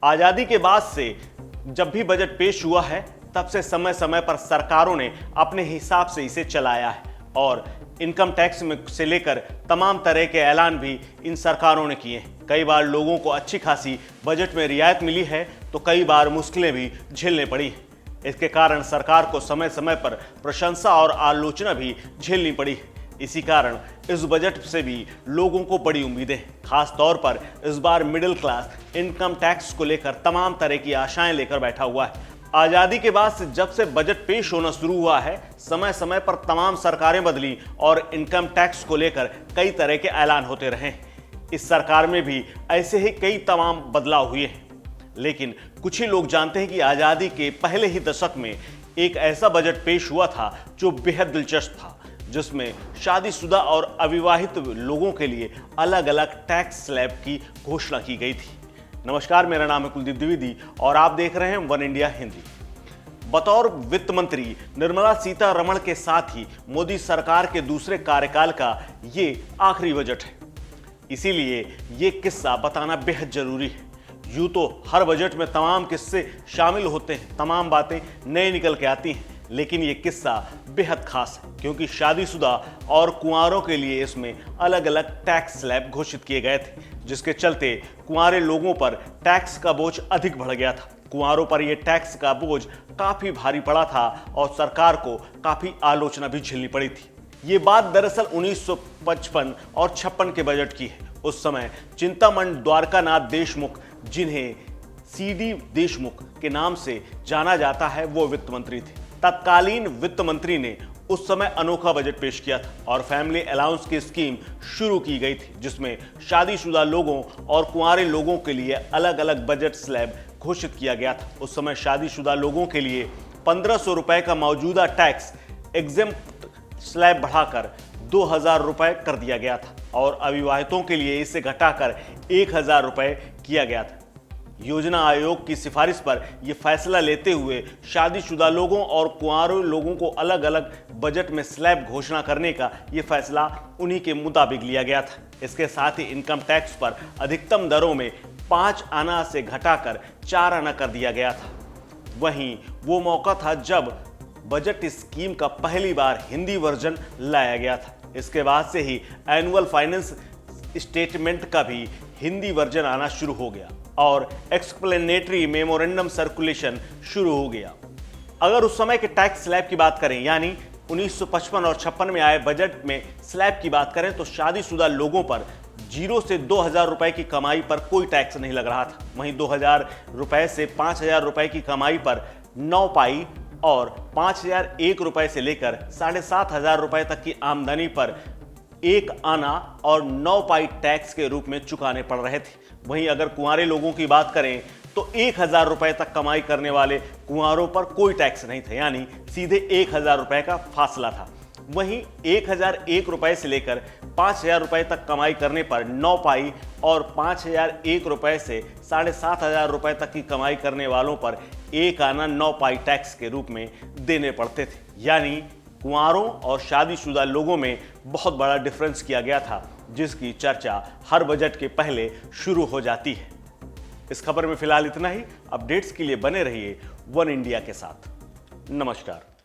आजादी के बाद से जब भी बजट पेश हुआ है तब से समय समय पर सरकारों ने अपने हिसाब से इसे चलाया है और इनकम टैक्स में से लेकर तमाम तरह के ऐलान भी इन सरकारों ने किए हैं। कई बार लोगों को अच्छी खासी बजट में रियायत मिली है तो कई बार मुश्किलें भी झेलनी पड़ी हैं। इसके कारण सरकार को समय समय पर प्रशंसा और आलोचना भी झेलनी पड़ी है। इसी कारण इस बजट से भी लोगों को बड़ी उम्मीदें हैं। खास तौर पर इस बार मिडिल क्लास इनकम टैक्स को लेकर तमाम तरह की आशाएं लेकर बैठा हुआ है। आजादी के बाद से जब से बजट पेश होना शुरू हुआ है समय समय पर तमाम सरकारें बदली और इनकम टैक्स को लेकर कई तरह के ऐलान होते रहे। इस सरकार में भी ऐसे ही कई तमाम बदलाव हुए हैं, लेकिन कुछ ही लोग जानते हैं कि आजादी के पहले ही दशक में एक ऐसा बजट पेश हुआ था जो बेहद दिलचस्प था, जिसमें शादीशुदा और अविवाहित लोगों के लिए अलग अलग टैक्स स्लैब की घोषणा की गई थी। नमस्कार, मेरा नाम है कुलदीप द्विवेदी और आप देख रहे हैं वन इंडिया हिंदी। बतौर वित्त मंत्री निर्मला सीतारमण के साथ ही मोदी सरकार के दूसरे कार्यकाल का ये आखिरी बजट है, इसीलिए ये किस्सा बताना बेहद जरूरी है। यूं तो हर बजट में तमाम किस्से शामिल होते हैं, तमाम बातें नए निकल के आती हैं, लेकिन ये किस्सा बेहद खास है क्योंकि शादीशुदा और कुंवारों के लिए इसमें अलग अलग टैक्स स्लैब घोषित किए गए थे, जिसके चलते कुंवारे लोगों पर टैक्स का बोझ अधिक बढ़ गया था। कुंवारों पर यह टैक्स का बोझ काफी भारी पड़ा था और सरकार को काफी आलोचना भी झेलनी पड़ी थी। ये बात दरअसल 1955 और 56 के बजट की है। उस समय चिंतामण द्वारकानाथ देशमुख, जिन्हें सीडी देशमुख के नाम से जाना जाता है, वो वित्त मंत्री थे। तत्कालीन वित्त मंत्री ने उस समय अनोखा बजट पेश किया था और फैमिली अलाउंस की स्कीम शुरू की गई थी, जिसमें शादीशुदा लोगों और कुंवारे लोगों के लिए अलग अलग बजट स्लैब घोषित किया गया था। उस समय शादीशुदा लोगों के लिए 1500 रुपए का मौजूदा टैक्स एग्जेम्प्ट स्लैब बढ़ाकर 2000 रुपए कर दिया गया था और अविवाहितों के लिए इसे घटाकर 1000 रुपए किया गया था। योजना आयोग की सिफारिश पर यह फैसला लेते हुए शादीशुदा लोगों और कुंवारे लोगों को अलग अलग बजट में स्लैब घोषणा करने का यह फैसला उन्हीं के मुताबिक लिया गया था। इसके साथ ही इनकम टैक्स पर अधिकतम दरों में 5 आना से घटाकर 4 आना कर दिया गया था। वहीं वो मौका था जब बजट स्कीम का पहली बार हिंदी वर्जन लाया गया था। इसके बाद से ही एनुअल फाइनेंस स्टेटमेंट का भी हिंदी वर्जन आना शुरू हो गया और एक्सप्लेनेटरी मेमोरेंडम सर्कुलेशन शुरू हो गया। अगर उस समय के टैक्स स्लैब की बात करें, यानी 1955 और 56 में आए बजट में स्लैब की बात करें, तो शादीशुदा लोगों पर 0 से 2000 रुपए की कमाई पर कोई टैक्स नहीं लग रहा था। वहीं 2000 रुपए से 5000 रुपए की कमाई पर 9 पाई और 5001 रुपए से लेकर 7500 रुपए तक की आमदनी पर 1 आना और 9 पाई टैक्स के रूप में चुकाने पड़ रहे थे। वहीं अगर कुंवारे लोगों की बात करें तो 1000 रुपए तक कमाई करने वाले कुंवारों पर कोई टैक्स नहीं था, यानी सीधे 1000 रुपए का फासला था। वहीं 1001 रुपए से लेकर 5000 रुपए तक कमाई करने पर 9 पाई और 5001 रुपए से 7500 रुपए तक की कमाई करने वालों पर 1 आना 9 पाई टैक्स के रूप में देने पड़ते थे। यानी कुंवारों और शादीशुदा लोगों में बहुत बड़ा डिफरेंस किया गया था, जिसकी चर्चा हर बजट के पहले शुरू हो जाती है। इस खबर में फिलहाल इतना ही। अपडेट्स के लिए बने रहिए वन इंडिया के साथ। नमस्कार।